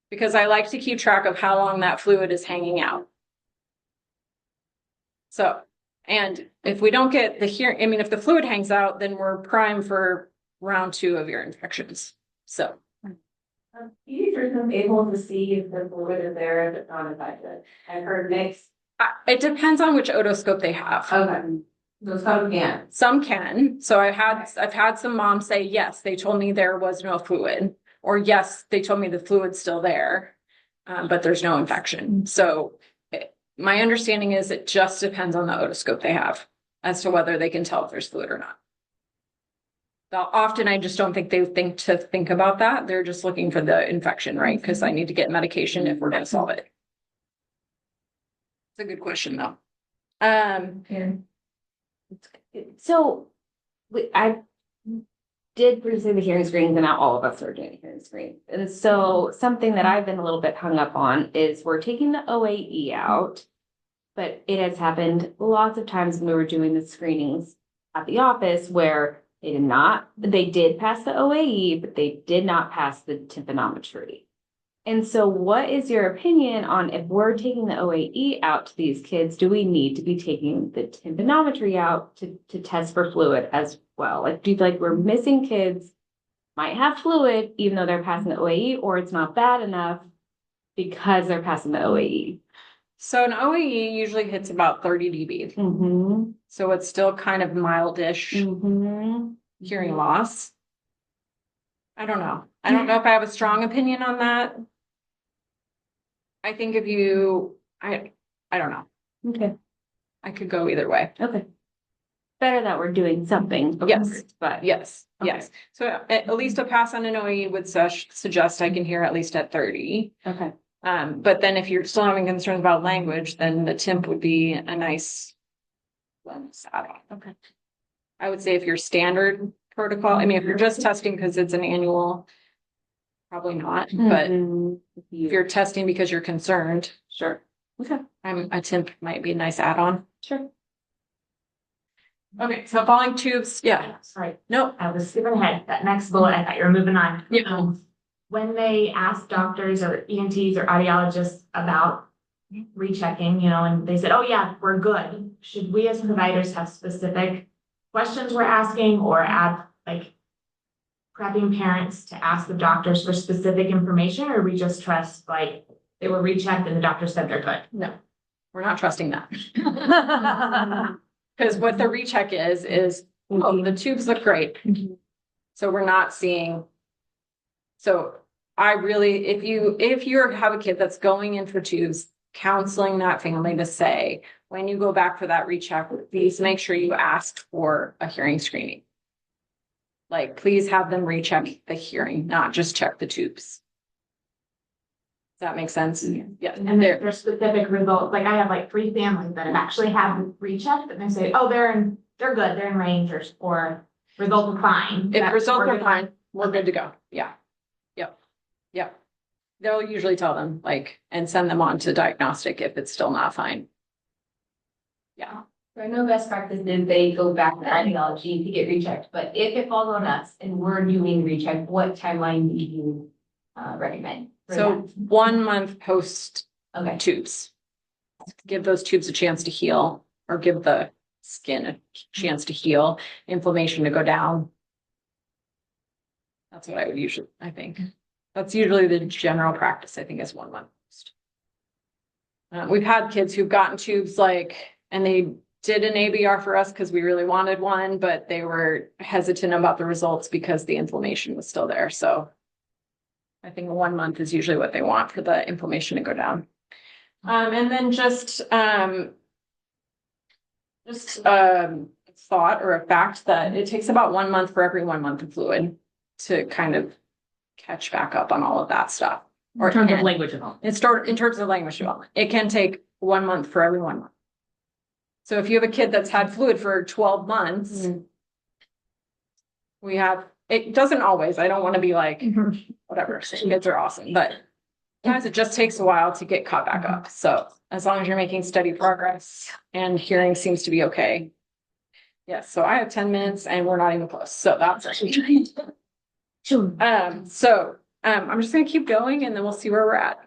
Because I like to keep track of how long that fluid is hanging out. So, and if we don't get the hearing, I mean, if the fluid hangs out, then we're prime for round 2 of ear infections. So. Pediatricians able to see if the fluid is there if it's not infected. I've heard mixed. It depends on which otoscope they have. Okay. So some can. Some can. So I've had some moms say, yes, they told me there was no fluid, or yes, they told me the fluid's still there, but there's no infection. So my understanding is it just depends on the otoscope they have as to whether they can tell if there's fluid or not. Often I just don't think they think about that. They're just looking for the infection, right? Because I need to get medication if we're going to solve it. It's a good question though. So I did pursue the hearing screenings, and not all of us are doing hearing screens. And so something that I've been a little bit hung up on is we're taking the OAE out, but it has happened lots of times when we were doing the screenings at the office where they did pass the OAE, but they did not pass the tympanometry. And so what is your opinion on if we're taking the OAE out to these kids, do we need to be taking the tympanometry out to test for fluid as well? Like, do you feel like we're missing kids might have fluid even though they're passing the OAE, or it's not bad enough because they're passing the OAE? So an OAE usually hits about 30 dB. Mm-hmm. So it's still kind of mildish hearing loss. I don't know. I don't know if I have a strong opinion on that. I think if you, I don't know. Okay. I could go either way. Okay. Better that we're doing something. Yes. But yes. Okay. Yes. So at least a pass on an OAE would suggest I can hear at least at 30. Okay. But then if you're still having concerns about language, then the TIMP would be a nice add-on. Okay. I would say if you're standard protocol, I mean, if you're just testing because it's an annual, probably not, but if you're testing because you're concerned, sure. Okay. A TIMP might be a nice add-on. Sure. Okay, so falling tubes, yeah. Sorry, No, I was skipping ahead. That next bullet, I thought you were moving on. Yeah. When they ask doctors or ENTs or audiologists about rechecking, and they said, oh yeah, we're good. Should we as providers have specific questions we're asking, or add prepping parents to ask the doctors for specific information, or we just trust they were rechecked and the doctor said they're good? No, we're not trusting that. Because what the recheck is, oh, the tubes look great. So we're not seeing. So I really, if you have a kid that's going in for tubes, counseling that family to say, when you go back for that recheck, please make sure you ask for a hearing screening. Please have them recheck the hearing, not just check the tubes. Does that make sense? Yeah. And there's specific results. I have 3 families that have actually had rechecked, and they say, oh, they're good, they're in range, or results are fine. If results are fine, we're good to go. Yeah. Yep. They'll usually tell them and send them on to diagnostic if it's still not fine. Yeah. So I know best practice is they go back to audiology to get rechecked, but if it falls on us and we're doing recheck, what timeline do you recommend? So 1 month post Okay. tubes. Give those tubes a chance to heal, or give the skin a chance to heal, inflammation to go down. That's what I would usually, I think. That's usually the general practice, I think, is 1 month post. We've had kids who've gotten tubes and they did an ABR for us because we really wanted one, but they were hesitant about the results because the inflammation was still there. So I think 1 month is usually what they want for the inflammation to go down. And then just thought or a fact that it takes about 1 month for every 1 month of fluid to kind of catch back up on all of that stuff. Or In terms of 10. language development. In terms of language development, it can take 1 month for every 1 month. So if you have a kid that's had fluid for 12 months, it doesn't always, I don't want to be like, whatever, kids are awesome, but sometimes it just takes a while to get caught back up. So as long as you're making steady progress and hearing seems to be okay. Yes, so I have 10 minutes and we're not even close. So that's actually. I'm just gonna keep going and then we'll see where we're at.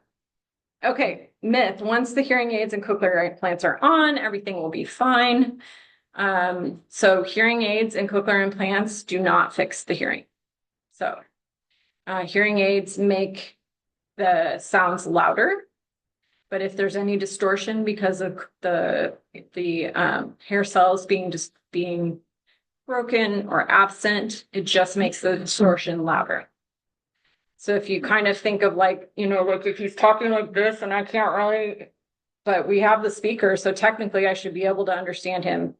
Okay, myth, once the hearing aids and cochlear implants are on, everything will be fine. So hearing aids and cochlear implants do not fix the hearing. So hearing aids make the sounds louder, but if there's any distortion because of the hair cells being broken or absent, it just makes the distortion louder. So if you kind of think of like, like if he's talking like this and I can't really, but we have the speaker, so technically I should be able to understand him.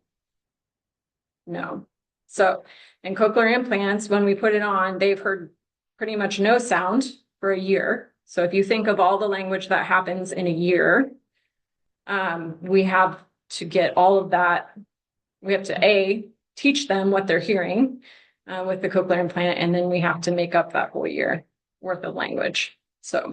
No. So in cochlear implants, when we put it on, they've heard pretty much no sound for a year. So if you think of all the language that happens in a year, we have to get all of that. We have to teach them what they're hearing with the cochlear implant, and then we have to make up that whole year worth of language. So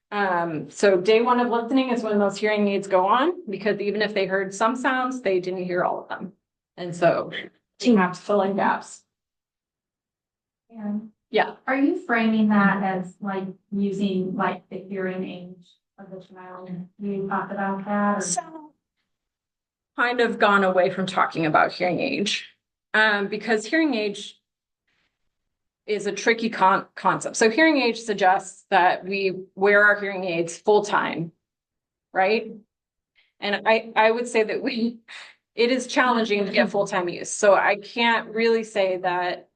day 1 of listening is when those hearing aids go on, because even if they heard some sounds, they didn't hear all of them. And so you have to fill in gaps. Yeah. Are you framing that as like using like the hearing age of the child? You talked about that? So kind of gone away from talking about hearing age, because hearing age is a tricky concept. So hearing age suggests that we wear our hearing aids full time, right? And I would say that it is challenging to get full-time use. So I can't really say that.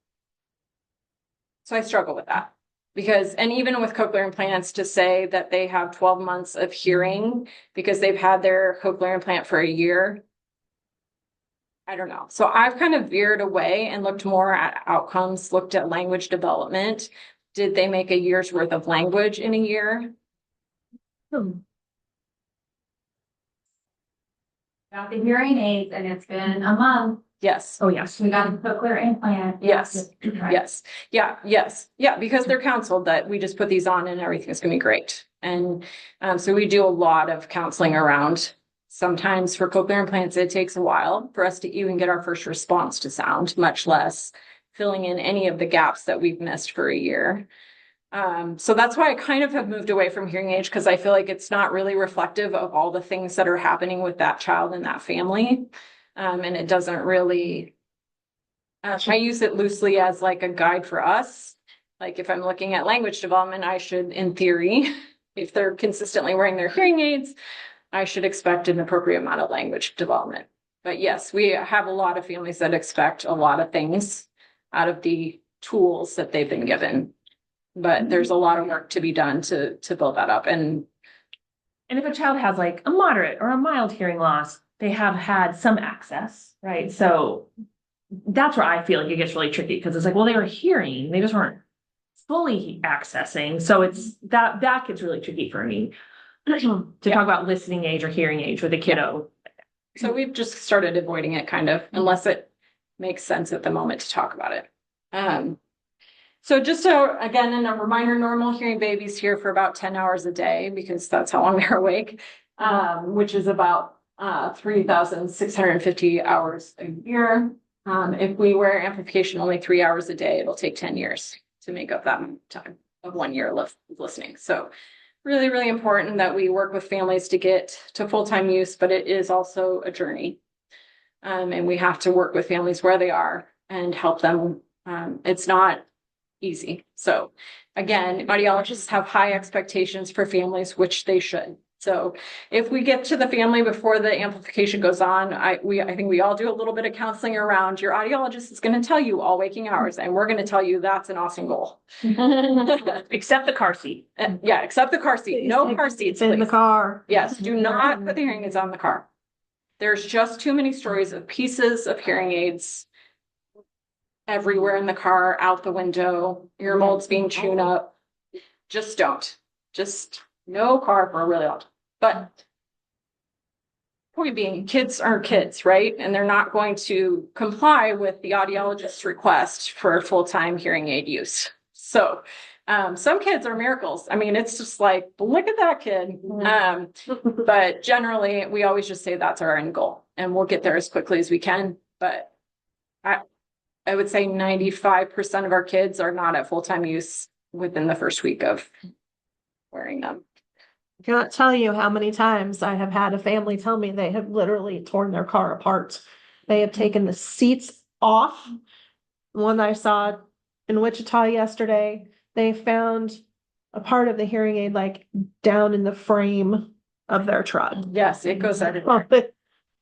So I struggle with that and even with cochlear implants, to say that they have 12 months of hearing because they've had their cochlear implant for a year, I don't know. So I've kind of veered away and looked more at outcomes, looked at language development. Did they make a year's worth of language in a year? Got the hearing aids and it's been a month. Yes. Oh, yes. We got the cochlear implant. Yes. Right. Yes. Yeah. Yes. Yeah. Because they're counseled that we just put these on and everything's going to be great. And so we do a lot of counseling around. Sometimes for cochlear implants, it takes a while for us to even get our first response to sound, much less filling in any of the gaps that we've missed for a year. So that's why I kind of have moved away from hearing age, because I feel like it's not really reflective of all the things that are happening with that child and that family. And it doesn't really, I use it loosely as like a guide for us. Like if I'm looking at language development, I should, in theory, if they're consistently wearing their hearing aids, I should expect an appropriate amount of language development. But yes, we have a lot of families that expect a lot of things out of the tools that they've been given. But there's a lot of work to be done to build that up. And if a child has like a moderate or a mild hearing loss, they have had some access, right? So that's where I feel like it gets really tricky, because it's like, well, they were hearing, they just weren't fully accessing. So it's that gets really tricky for me to talk about listening age or hearing age with a kiddo. So we've just started avoiding it kind of, unless it makes sense at the moment to talk about it. So just again, in a reminder, normal hearing babies here for about 10 hours a day, because that's how long they're awake, which is about 3,650 hours a year. If we wear amplification only 3 hours a day, it'll take 10 years to make up that time of 1 year of listening. So really, really important that we work with families to get to full-time use, but it is also a journey. And we have to work with families where they are and help them. It's not easy. So again, audiologists have high expectations for families, which they should. So if we get to the family before the amplification goes on, I think we all do a little bit of counseling around, your audiologist is going to tell you all waking hours, and we're going to tell you that's an awesome goal. Except the car seat. Yeah, except the car seat. No car seats in the car. Yes, do not put the hearing aids on the car. There's just too many stories of pieces of hearing aids everywhere in the car, out the window, ear molds being chewed up. Just don't. just no car for a really long time. But point being, kids are kids, right? And they're not going to comply with the audiologist's request for full-time hearing aid use. So some kids are miracles. I mean, it's just like, look at that kid. But generally, we always just say that's our end goal, and we'll get there as quickly as we can. But I would say 95% of our kids are not at full-time use within the first week of wearing them. I cannot tell you how many times I have had a family tell me they have literally torn their car apart. They have taken the seats off. One I saw in Wichita yesterday, they found a part of the hearing aid like down in the frame of their truck. Yes, it goes everywhere.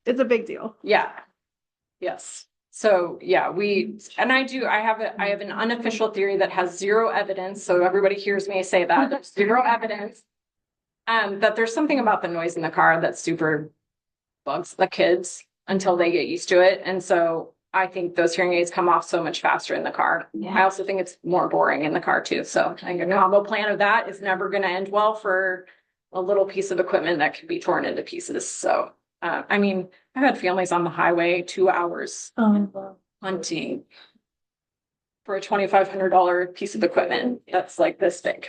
It's a big deal. Yeah. Yes. So yeah, I have an unofficial theory that has zero evidence. So everybody hears me say that there's zero evidence. That there's something about the noise in the car that super bugs the kids until they get used to it. And so I think those hearing aids come off so much faster in the car. Yeah. I also think it's more boring in the car too. So I think a combo plan of that is never going to end well for a little piece of equipment that could be torn into pieces. So, I mean, I've had families on the highway 2 hours hunting for a $2,500 piece of equipment that's like this big.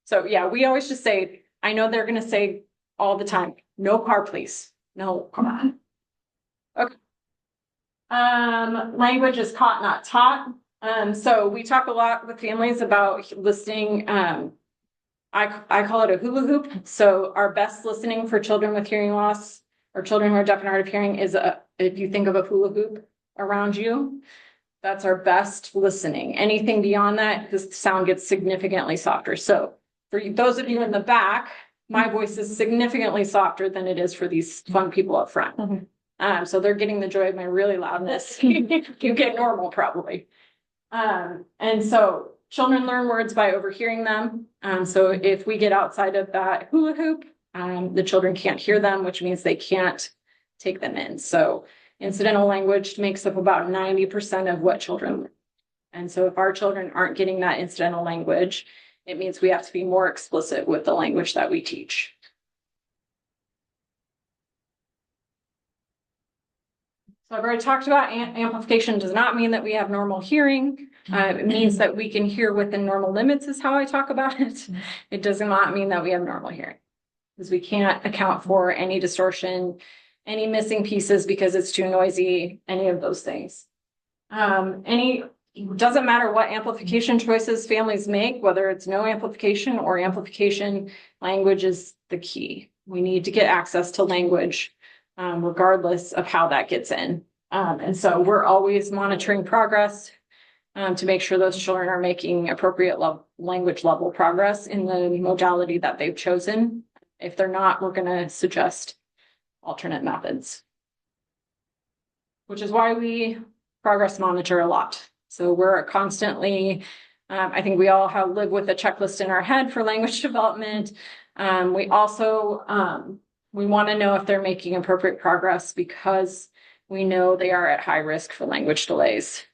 So yeah, we always just say, I know they're going to say all the time, no car, please. No car. Okay. Language is caught, not taught. So we talk a lot with families about listening. I call it a hula hoop. So our best listening for children with hearing loss or children who are deaf and hard of hearing is if you think of a hula hoop around you, that's our best listening. Anything beyond that, the sound gets significantly softer. So for those of you in the back, my voice is significantly softer than it is for these fun people up front. So they're getting the joy of my really loudness. You get normal probably. And so children learn words by overhearing them. So if we get outside of that hula hoop, the children can't hear them, which means they can't take them in. So incidental language makes up about 90% of what children learn. And so if our children aren't getting that incidental language, it means we have to be more explicit with the language that we teach. So I've already talked about amplification does not mean that we have normal hearing. It means that we can hear within normal limits is how I talk about it. It does not mean that we have normal hearing because we can't account for any distortion, any missing pieces because it's too noisy, any of those things. It doesn't matter what amplification choices families make, whether it's no amplification or amplification, language is the key. We need to get access to language regardless of how that gets in. And so we're always monitoring progress to make sure those children are making appropriate language level progress in the modality that they've chosen. If they're not, we're going to suggest alternate methods, which is why we progress monitor a lot. So we're constantly, I think we all live with a checklist in our head for language development. We also, we want to know if they're making appropriate progress because we know they are at high risk for language delays.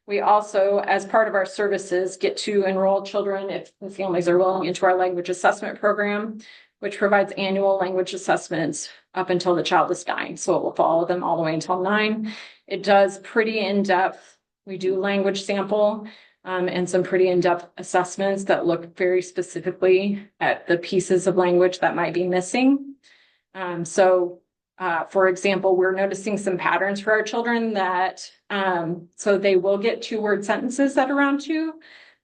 We also, as part of our services, get to enroll children, if the families are willing, into our language assessment program, which provides annual language assessments up until the child is 9. So it will follow them all the way until 9. It does pretty in-depth. We do language sample and some pretty in-depth assessments that look very specifically at the pieces of language that might be missing. For example, we're noticing some patterns for our children that, so they will get 2-word sentences at around 2,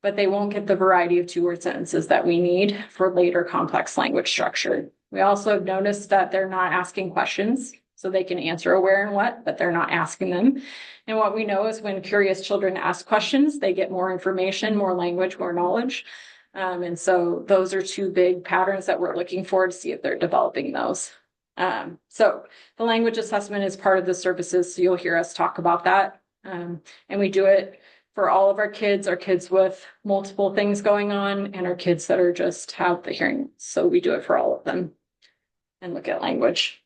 but they won't get the variety of 2-word sentences that we need for later complex language structure. We also have noticed that they're not asking questions, so they can answer a where and what, but they're not asking them. And what we know is when curious children ask questions, they get more information, more language, more knowledge. And so those are 2 big patterns that we're looking for to see if they're developing those. So the language assessment is part of the services, so you'll hear us talk about that. And we do it for all of our kids with multiple things going on, and our kids that are just have the hearing. So we do it for all of them and look at language.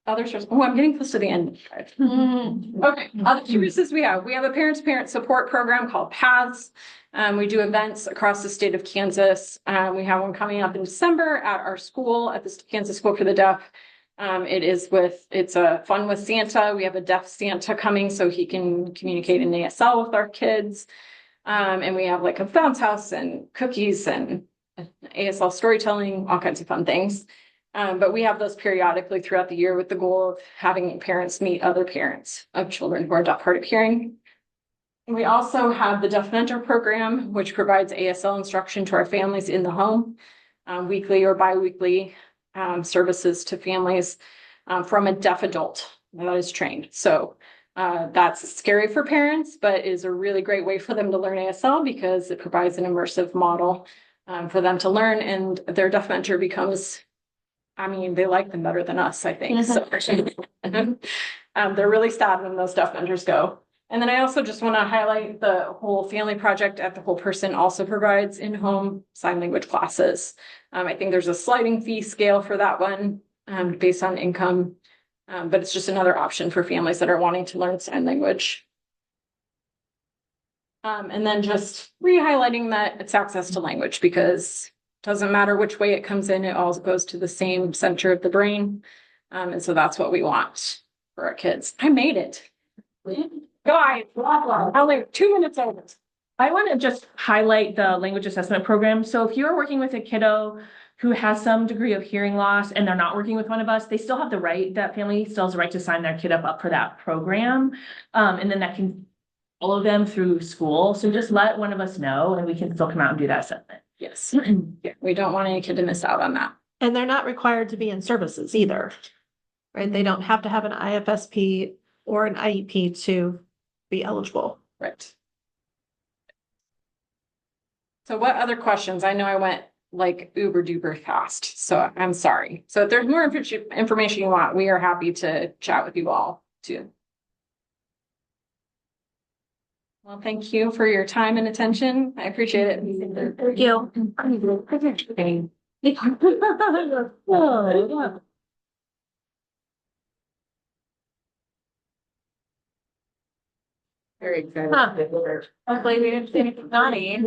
Other sources, oh, I'm getting close to the end. Okay, other services we have a parent-to-parent support program called Paths. We do events across the state of Kansas. We have one coming up in December at our school, at the Kansas School for the Deaf. It's a Fun with Santa. We have a deaf Santa coming so he can communicate in ASL with our kids. And we have like a bounce house and cookies and ASL storytelling, all kinds of fun things. But we have those periodically throughout the year with the goal of having parents meet other parents of children who are deaf, hard of hearing. And we also have the Deaf Mentor Program, which provides ASL instruction to our families in the home, weekly or biweekly services to families from a deaf adult that is trained. So that's scary for parents, but is a really great way for them to learn ASL because it provides an immersive model for them to learn, and their deaf mentor becomes, I mean, they like them better than us, I think. So they're really sad when those deaf mentors go. And then I also just want to highlight the Whole Family Project at the Whole Person also provides in-home sign language classes. I think there's a sliding fee scale for that one based on income, but it's just another option for families that are wanting to learn sign language. And then just re-highlighting that it's access to language, because it doesn't matter which way it comes in, it all goes to the same center of the brain. And so that's what we want for our kids. I made it. Guys, only 2 minutes over. I want to just highlight the language assessment program. So if you're working with a kiddo who has some degree of hearing loss and they're not working with one of us, they still have the right, that family still has the right to sign their kid up for that program. And then that can follow them through school. So just let one of us know and we can still come out and do that assessment. Yes. Yeah, we don't want any kid to miss out on that. And they're not required to be in services either, right? They don't have to have an IFSP or an IEP to be eligible. Right. So what other questions? I know I went like uber duper fast, so I'm sorry. So if there's more information you want, we are happy to chat with you all too. Well, thank you for your time and attention. I appreciate it. Thank you. Very excited. Luckily, we didn't see anything naughty.